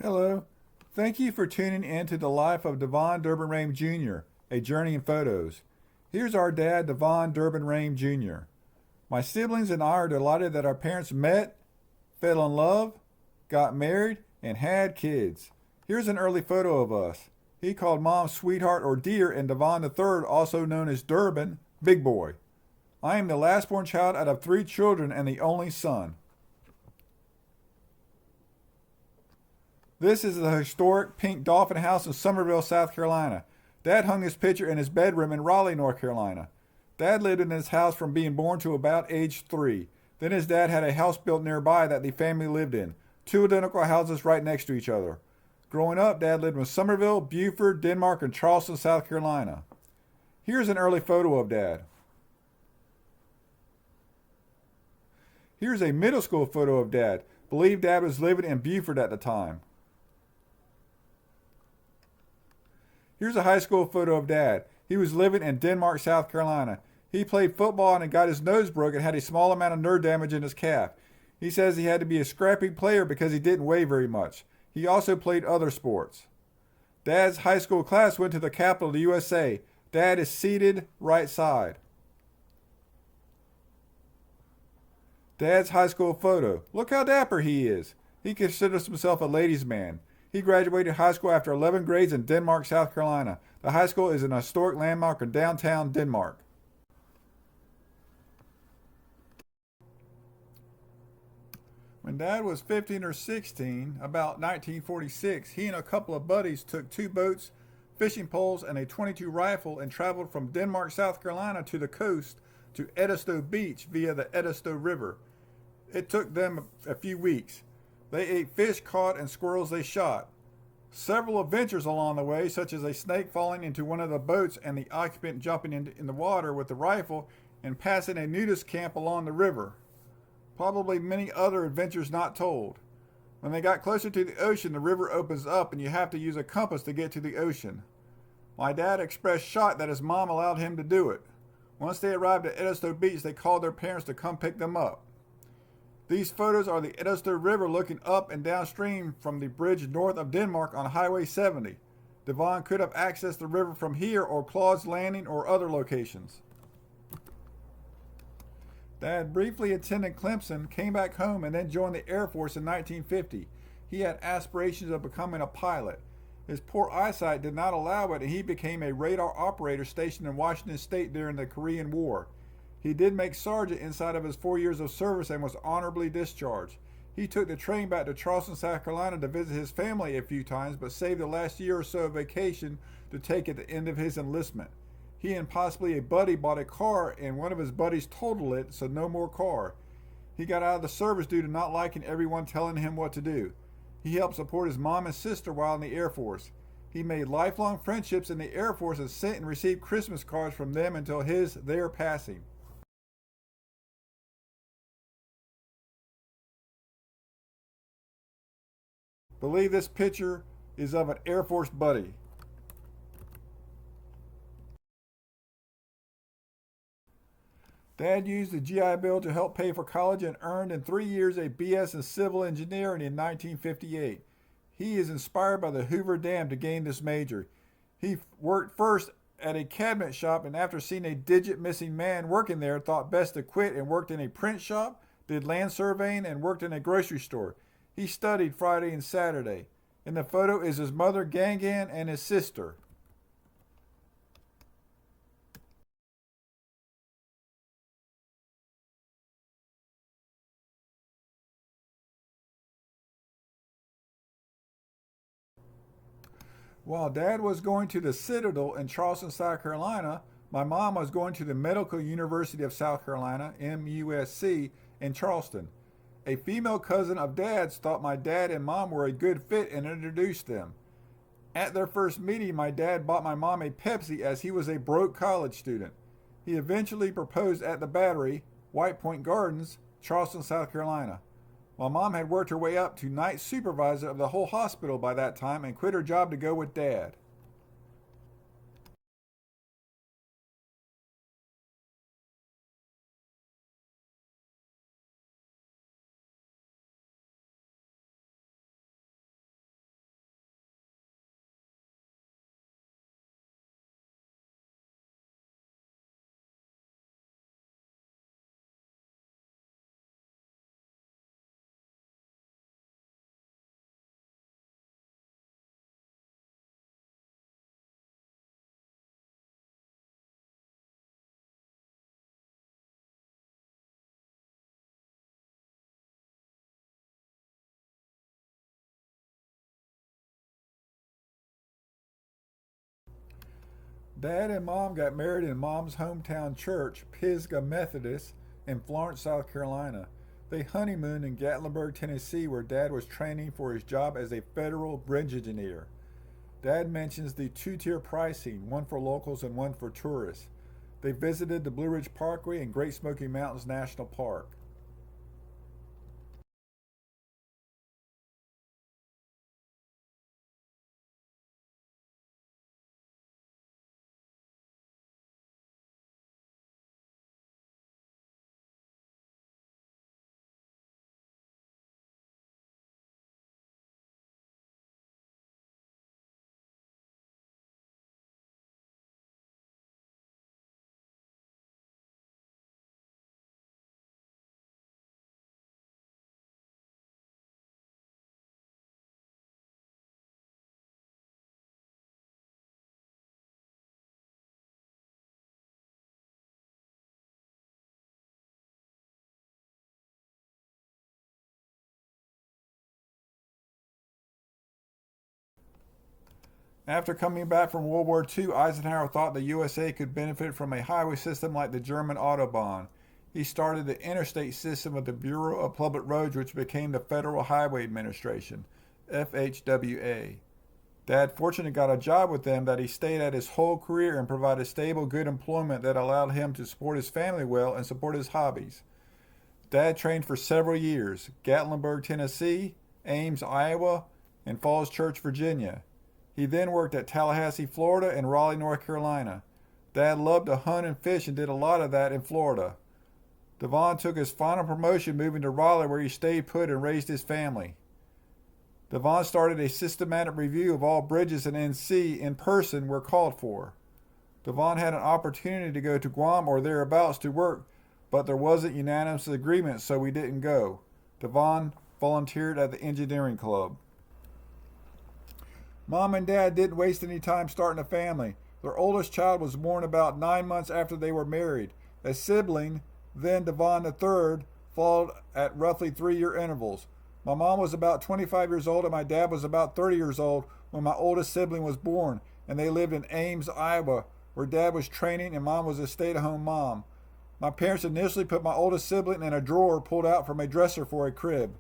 Hello. Thank you for tuning in to the life of Devohn Durban Rhame Jr., a journey in photos. Here's our dad, Devohn Durban Rhame Jr. My siblings and I are delighted that our parents met, fell in love, got married, and had kids. Here's an early photo of us. He called Mom sweetheart or dear, and Devohn III, also known as Durban, big boy. I am the last born child out of 3 children and the only son. This is the historic Pink Dolphin House in Summerville, South Carolina. Dad hung this picture in his bedroom in Raleigh, North Carolina. Dad lived in this house from being born to about age 3. Then his dad had a house built nearby that the family lived in. 2 identical houses right next to each other. Growing up, Dad lived in Summerville, Beaufort, Denmark, and Charleston, South Carolina. Here's an early photo of Dad. Here's a middle school photo of Dad. Believe Dad was living in Beaufort at the time. Here's a high school photo of Dad. He was living in Denmark, South Carolina. He played football and got his nose broken and had a small amount of nerve damage in his calf. He says he had to be a scrappy player because he didn't weigh very much. He also played other sports. Dad's high school class went to the capital of the USA. Dad is seated right side. Dad's high school photo. Look how dapper he is. He considers himself a ladies' man. He graduated high school after 11 grades in Denmark, South Carolina. The high school is an historic landmark in downtown Denmark. When Dad was 15 or 16, about 1946, he and a couple of buddies took 2 boats, fishing poles, and a .22 rifle and traveled from Denmark, South Carolina to the coast to Edisto Beach via the Edisto River. It took them a few weeks. They ate fish caught and squirrels they shot. Several adventures along the way, such as a snake falling into one of the boats and the occupant jumping in the water with the rifle and passing a nudist camp along the river. Probably many other adventures not told. When they got closer to the ocean, the river opens up and you have to use a compass to get to the ocean. My dad expressed shock that his mom allowed him to do it. Once they arrived at Edisto Beach, they called their parents to come pick them up. These photos are the Edisto River looking up and downstream from the bridge north of Denmark on Highway 70. Devohn could have accessed the river from here or Claude's Landing or other locations. Dad briefly attended Clemson, came back home, and then joined the Air Force in 1950. He had aspirations of becoming a pilot. His poor eyesight did not allow it, and he became a radar operator stationed in Washington State during the Korean War. He did make sergeant inside of his 4 years of service and was honorably discharged. He took the train back to Charleston, South Carolina to visit his family a few times, but saved the last year or so of vacation to take at the end of his enlistment. He and possibly a buddy bought a car, and one of his buddies totaled it, so no more car. He got out of the service due to not liking everyone telling him what to do. He helped support his mom and sister while in the Air Force. He made lifelong friendships in the Air Force and sent and received Christmas cards from them until their passing. Believe this picture is of an Air Force buddy. Dad used the GI Bill to help pay for college and earned in 3 years a BS in civil engineering in 1958. He is inspired by the Hoover Dam to gain this major. He worked first at a cabinet shop, and after seeing a digit missing man working there, thought best to quit and worked in a print shop, did land surveying, and worked in a grocery store. He studied Friday and Saturday. In the photo is his mother, Gangan, and his sister. While Dad was going to the Citadel in Charleston, South Carolina, my mom was going to the Medical University of South Carolina, MUSC, in Charleston. A female cousin of Dad's thought my dad and mom were a good fit and introduced them. At their first meeting, my dad bought my mom a Pepsi as he was a broke college student. He eventually proposed at the Battery, White Point Gardens, Charleston, South Carolina. My mom had worked her way up to night supervisor of the whole hospital by that time and quit her job to go with Dad. Dad and Mom got married in Mom's hometown church, Pisgah Methodist, in Florence, South Carolina. They honeymooned in Gatlinburg, Tennessee, where Dad was training for his job as a federal bridge engineer. Dad mentions the two-tier pricing, one for locals and one for tourists. They visited the Blue Ridge Parkway and Great Smoky Mountains National Park. After coming back from World War II, Eisenhower thought the USA could benefit from a highway system like the German Autobahn. He started the interstate system of the Bureau of Public Roads, which became the Federal Highway Administration, FHWA. Dad fortunately got a job with them that he stayed at his whole career and provided stable, good employment that allowed him to support his family well and support his hobbies. Dad trained for several years: Gatlinburg, Tennessee, Ames, Iowa, and Falls Church, Virginia. He then worked at Tallahassee, Florida, and Raleigh, North Carolina. Dad loved to hunt and fish and did a lot of that in Florida. Devohn took his final promotion moving to Raleigh, where he stayed put and raised his family. Devohn started a systematic review of all bridges in NC in person where called for. Devohn had an opportunity to go to Guam or thereabouts to work, but there wasn't unanimous agreement, so we didn't go. Devohn volunteered at the engineering club. Mom and Dad didn't waste any time starting a family. Their oldest child was born about 9 months after they were married. A sibling, then Devohn III, followed at roughly 3-year intervals. My mom was about 25 years old and my dad was about 30 years old when my oldest sibling was born, and they lived in Ames, Iowa, where Dad was training and Mom was a stay-at-home mom. My parents initially put my oldest sibling in a drawer pulled out from a dresser for a crib.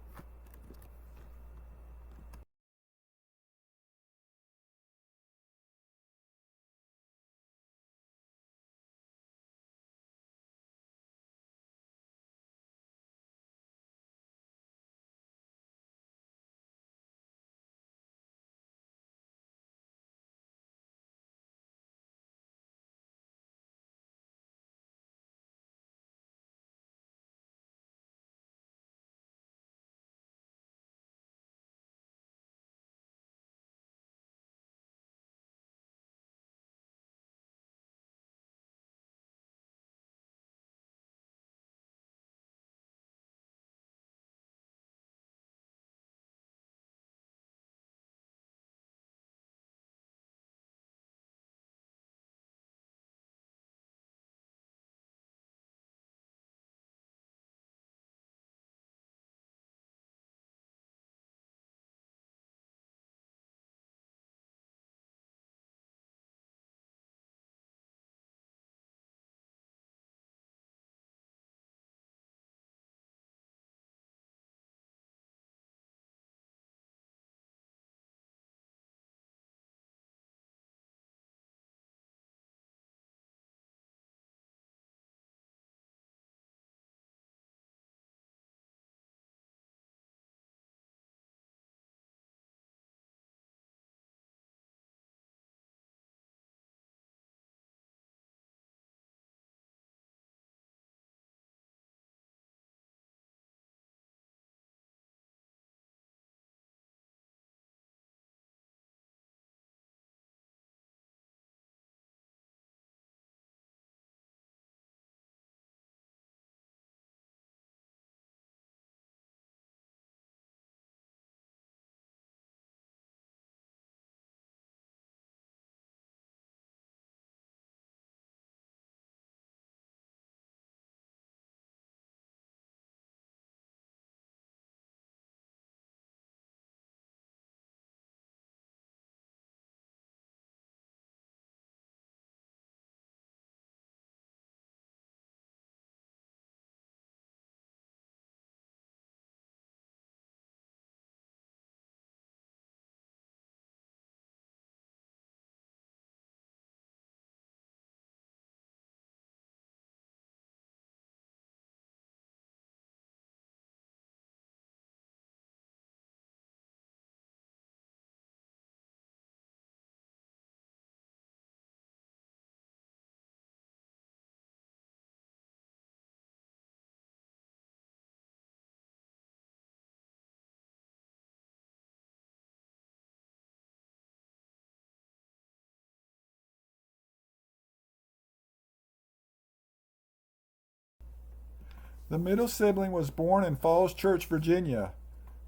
The middle sibling was born in Falls Church, Virginia.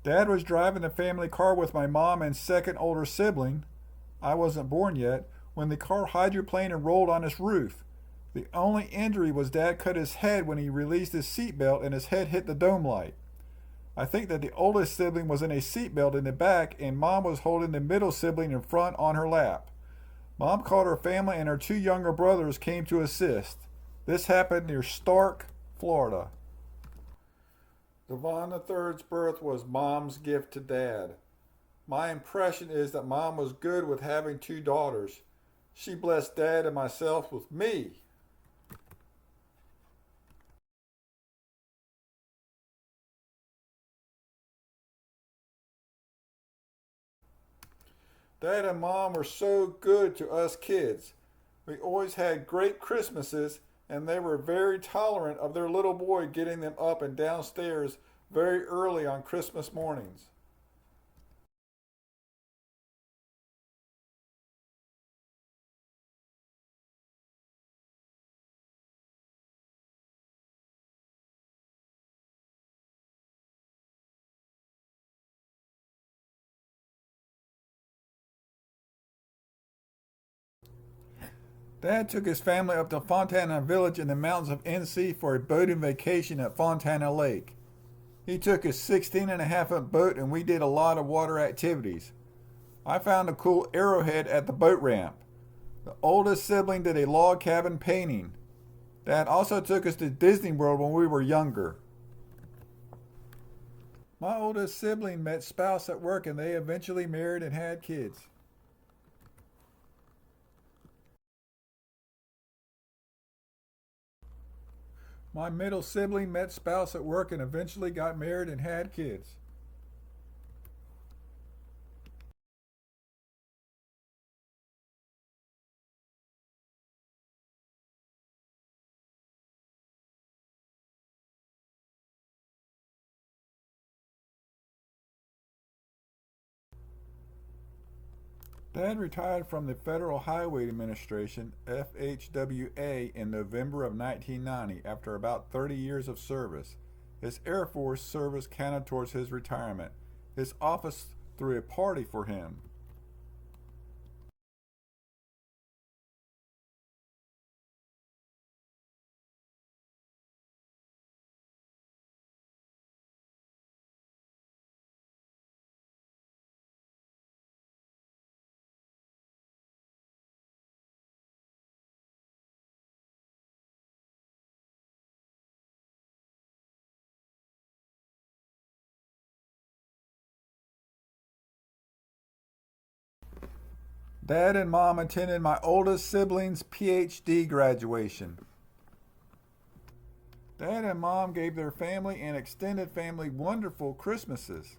Dad was driving the family car with my mom and second older sibling, I wasn't born yet, when the car hydroplaned and rolled on its roof. The only injury was Dad cut his head when he released his seatbelt and his head hit the dome light. I think that the oldest sibling was in a seatbelt in the back and Mom was holding the middle sibling in front on her lap. Mom called her family and her two younger brothers came to assist. This happened near Stark, Florida. Devohn III's birth was Mom's gift to Dad. My impression is that Mom was good with having two daughters. She blessed Dad and myself with me. Dad and Mom were so good to us kids. We always had great Christmases, and they were very tolerant of their little boy getting them up and downstairs very early on Christmas mornings. Dad took his family up to Fontana Village in the mountains of NC for a boating vacation at Fontana Lake. He took his 16.5-foot boat and we did a lot of water activities. I found a cool arrowhead at the boat ramp. The oldest sibling did a log cabin painting. Dad also took us to Disney World when we were younger. My oldest sibling met spouse at work and they eventually married and had kids. My middle sibling met spouse at work and eventually got married and had kids. Dad retired from the Federal Highway Administration, FHWA, in November of 1990 after about 30 years of service. His Air Force service counted towards his retirement. His office threw a party for him. Dad and Mom attended my oldest sibling's PhD graduation. Dad and Mom gave their family and extended family wonderful Christmases.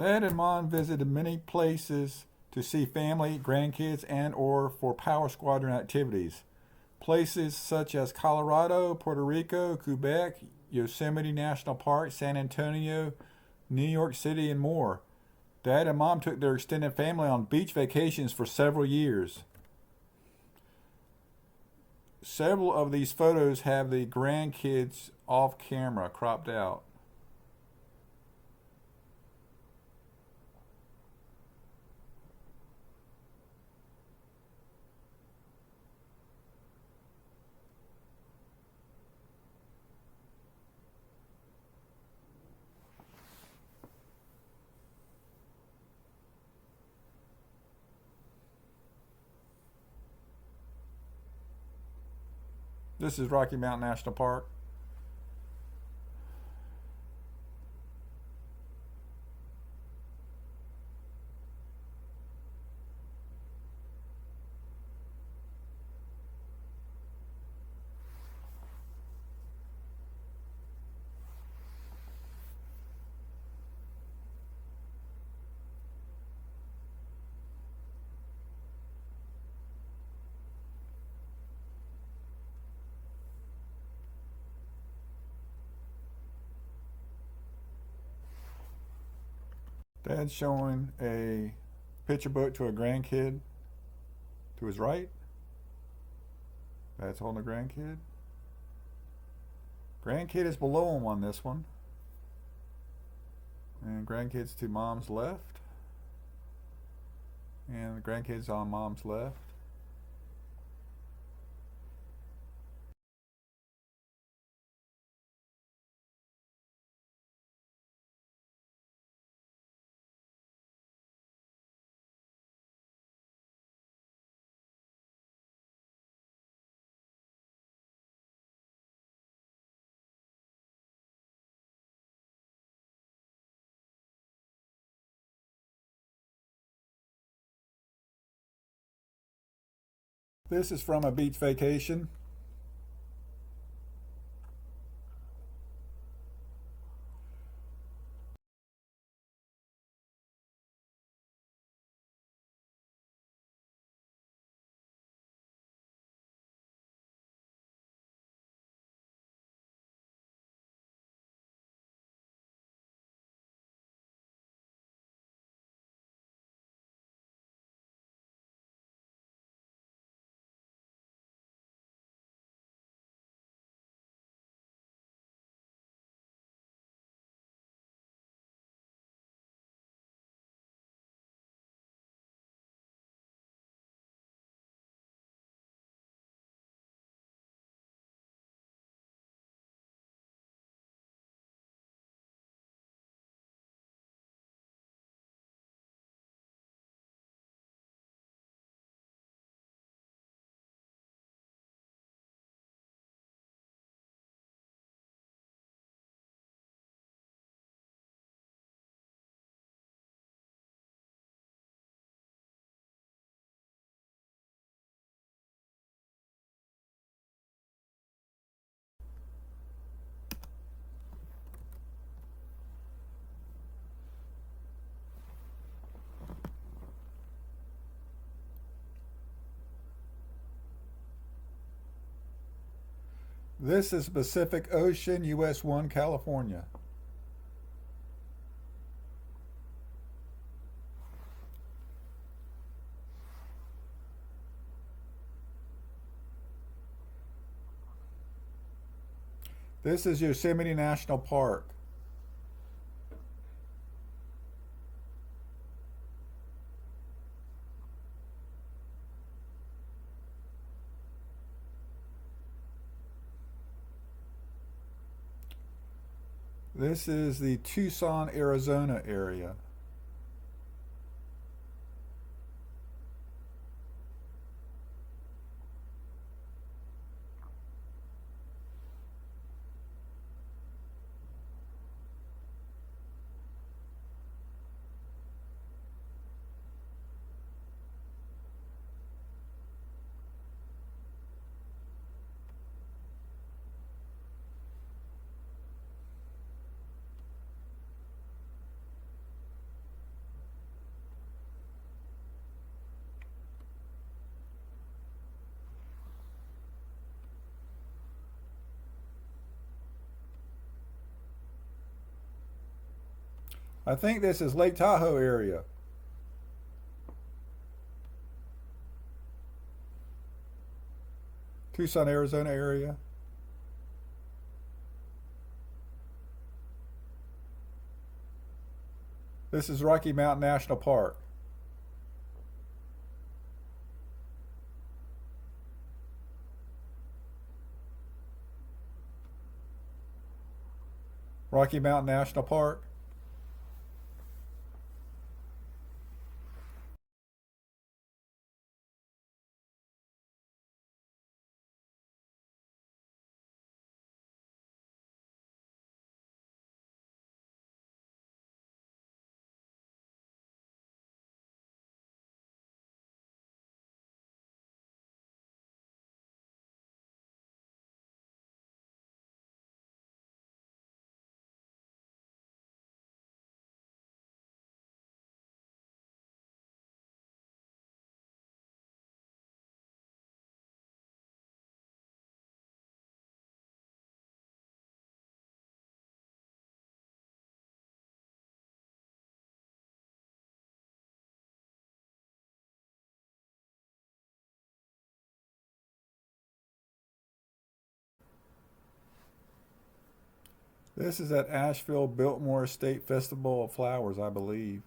Dad and Mom visited many places to see family, grandkids, and or for Power Squadron activities. Places such as Colorado, Puerto Rico, Quebec, Yosemite National Park, San Antonio, New York City, and more. Dad and Mom took their extended family on beach vacations for several years. Several of these photos have the grandkids off camera, cropped out. This is Rocky Mountain National Park. Dad's showing a picture book to a grandkid to his right. Dad's holding a grandkid. Grandkid is below him on this one. And grandkid's to Mom's left. And the grandkid's on Mom's left. This is from a beach vacation. This is Pacific Ocean, US 1, California. This is Yosemite National Park. This is the Tucson, Arizona area. I think this is Lake Tahoe area. Tucson, Arizona area. This is Rocky Mountain National Park. Rocky Mountain National Park. This is at Asheville Biltmore State Festival of Flowers, I believe.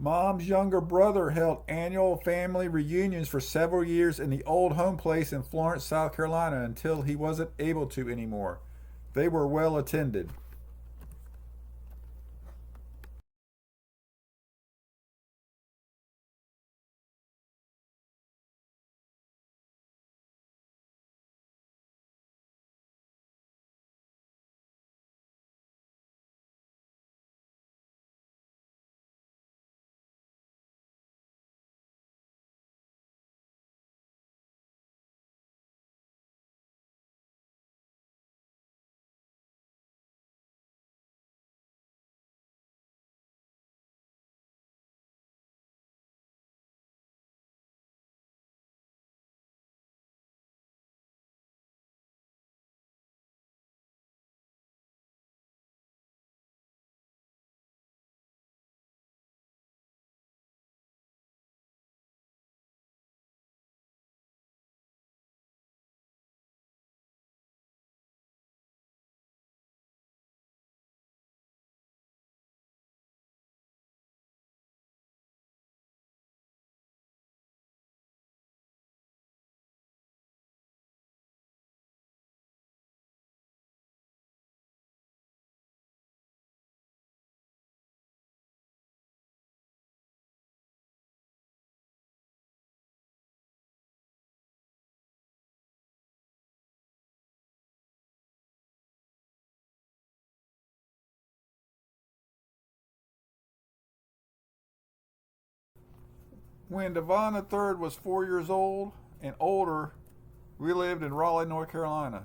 Mom's younger brother held annual family reunions for several years in the old home place in Florence, South Carolina, until he wasn't able to anymore. They were well attended. When Devohn III was 4 years old and older, we lived in Raleigh, North Carolina.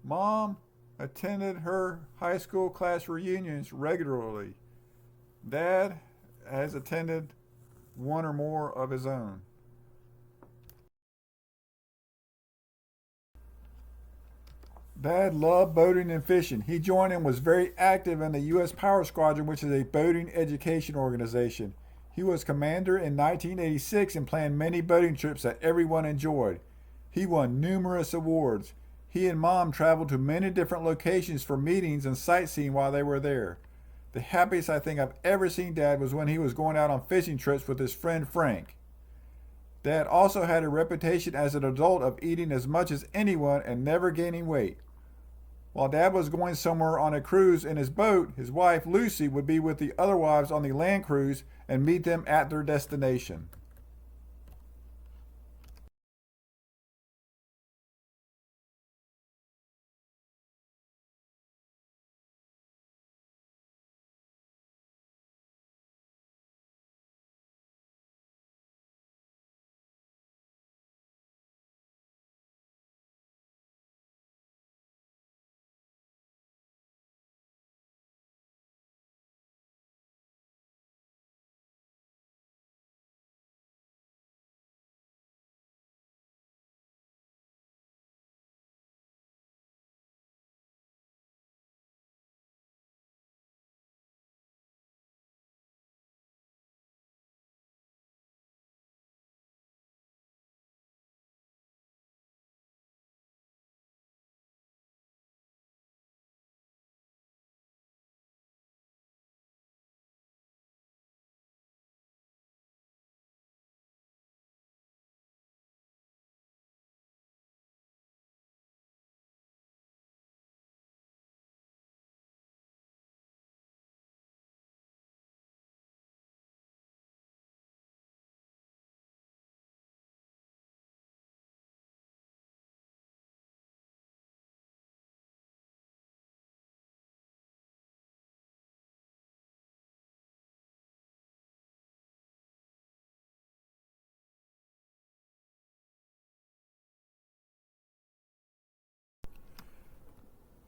Mom attended her high school class reunions regularly. Dad has attended one or more of his own. Dad loved boating and fishing. He joined and was very active in the U.S. Power Squadron, which is a boating education organization. He was commander in 1986 and planned many boating trips that everyone enjoyed. He won numerous awards. He and Mom traveled to many different locations for meetings and sightseeing while they were there. The happiest I think I've ever seen Dad was when he was going out on fishing trips with his friend Frank. Dad also had a reputation as an adult of eating as much as anyone and never gaining weight. While Dad was going somewhere on a cruise in his boat, his wife Lucy would be with the other wives on the land cruise and meet them at their destination.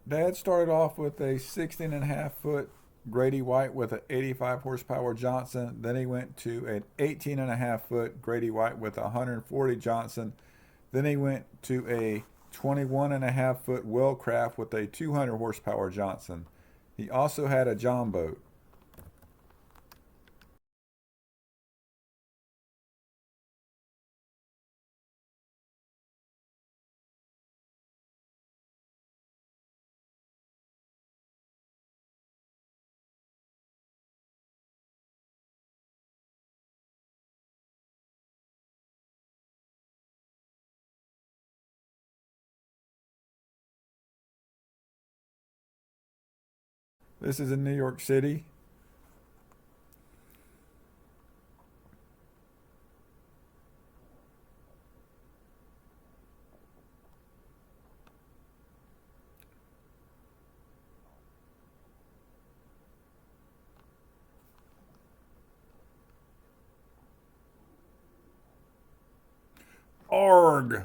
Dad started off with a 16.5-foot Grady White with an 85 horsepower Johnson. Then he went to an 18.5-foot Grady White with a 140 Johnson. Then he went to a 21.5-foot Wellcraft with a 200 horsepower Johnson. He also had a John boat. This is in New York City. Arg!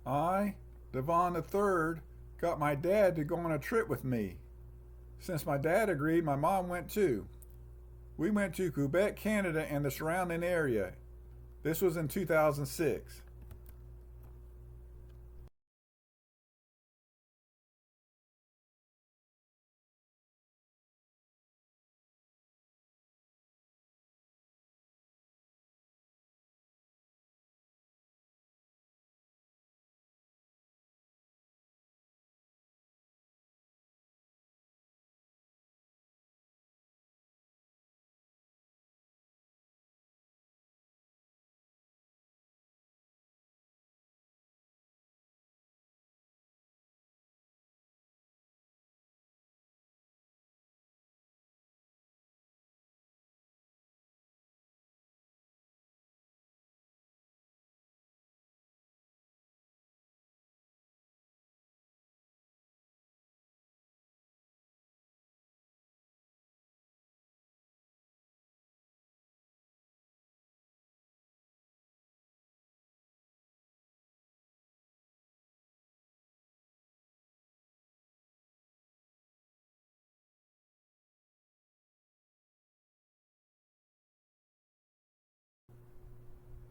I, Devohn III, got my dad to go on a trip with me. Since my dad agreed, my mom went too. We went to Quebec, Canada and the surrounding area. This was in 2006.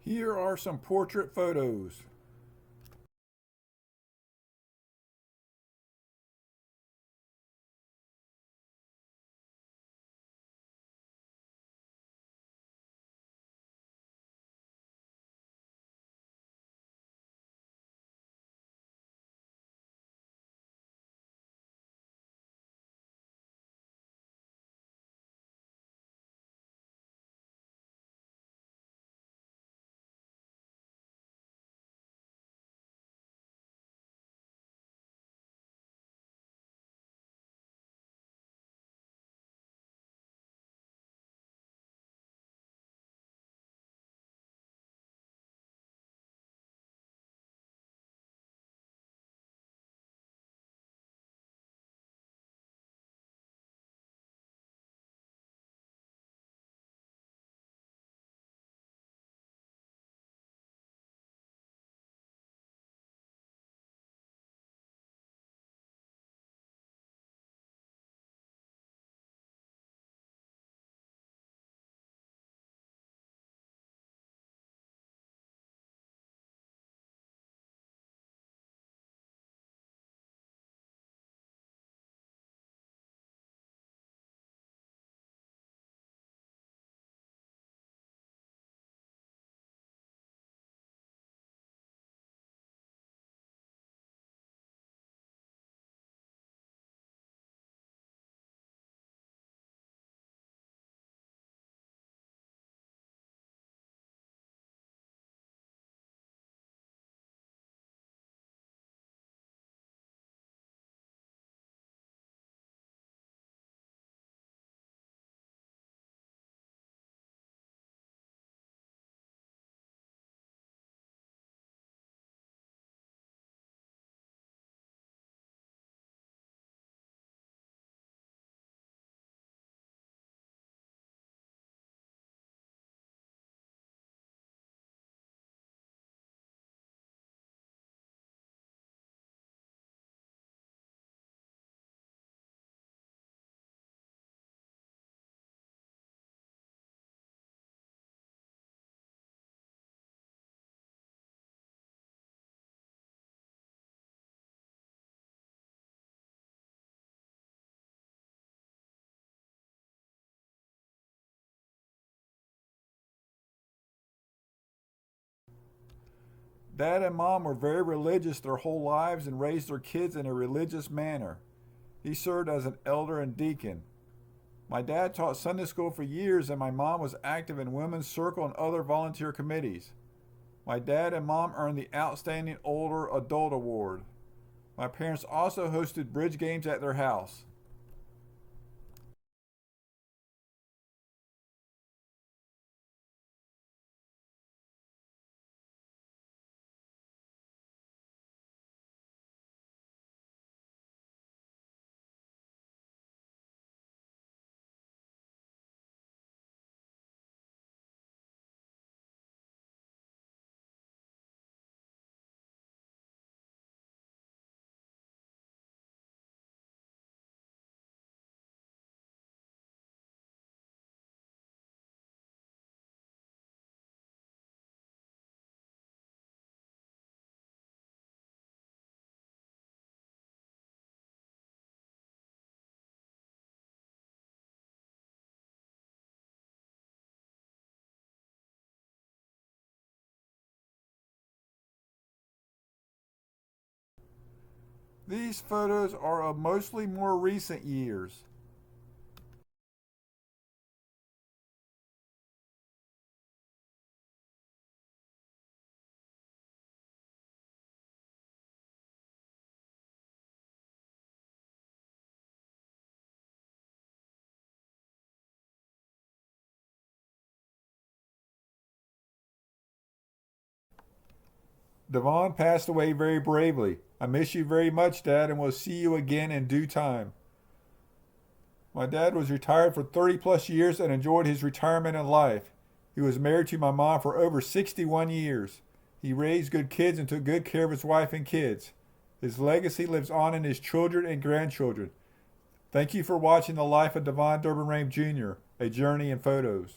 Here are some portrait photos. Dad and Mom were very religious their whole lives and raised their kids in a religious manner. He served as an elder and deacon. My dad taught Sunday school for years, and my mom was active in Women's Circle and other volunteer committees. My dad and mom earned the Outstanding Older Adult Award. My parents also hosted bridge games at their house. These photos are of mostly more recent years. Devohn passed away very bravely. I miss you very much, Dad, and will see you again in due time. My dad was retired for 30 plus years and enjoyed his retirement in life. He was married to my mom for over 61 years. He raised good kids and took good care of his wife and kids. His legacy lives on in his children and grandchildren. Thank you for watching the life of Devohn Durban Rhame Jr., A Journey in Photos.